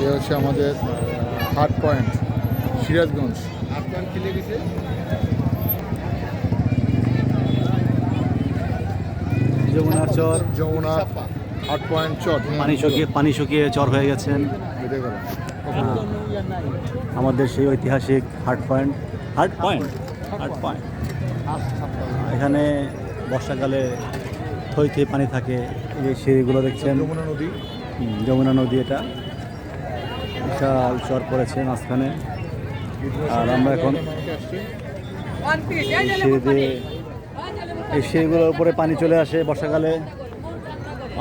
এ হচ্ছে আমাদের হাট পয়েন্ট সিরাজগঞ্জ। যমুনার চর, যমুনা হাট পয়েন্ট চর। পানি শুকিয়ে চর হয়ে গেছেন। আমাদের সেই ঐতিহাসিক হাট পয়েন্ট। এখানে বর্ষাকালে থই থই পানি থাকে। এই সিঁড়িগুলো দেখছেন, যমুনা নদী। যমুনা নদী। এটা বিশাল চর পড়েছে মাঝখানে। আর আমরা এখন এই সিঁড়িগুলোর উপরে পানি চলে আসে বর্ষাকালে।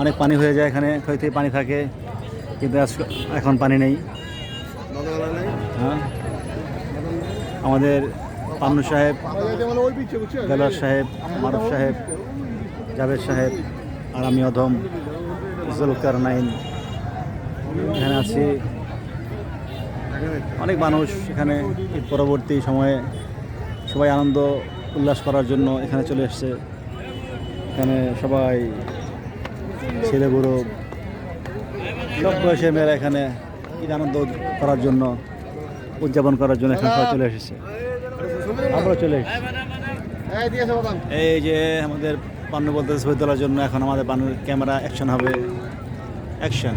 অনেক পানি হয়ে যায় এখানে, থই থই পানি থাকে, কিন্তু এখন পানি নেই। হ্যাঁ, আমাদের পান্নু সাহেব, দেলোয়ার সাহেব, মারুফ সাহেব, জাভেদ সাহেব আর আমি অধম জুলকার নাইন এখানে আছি। অনেক মানুষ এখানে ঈদ পরবর্তী সময়ে সবাই আনন্দ উল্লাস করার জন্য এখানে চলে এসছে। এখানে সবাই ছেলে বুড়ো সব বয়সের মেয়েরা এখানে ঈদ আনন্দ করার জন্য, উদযাপন করার জন্য এখানে সবাই চলে এসেছে। আমরা চলে এসেছি। এই যে আমাদের পান্নু বলতে ছবি তোলার জন্য এখন আমাদের পান্নুর ক্যামেরা অ্যাকশন হবে। অ্যাকশন।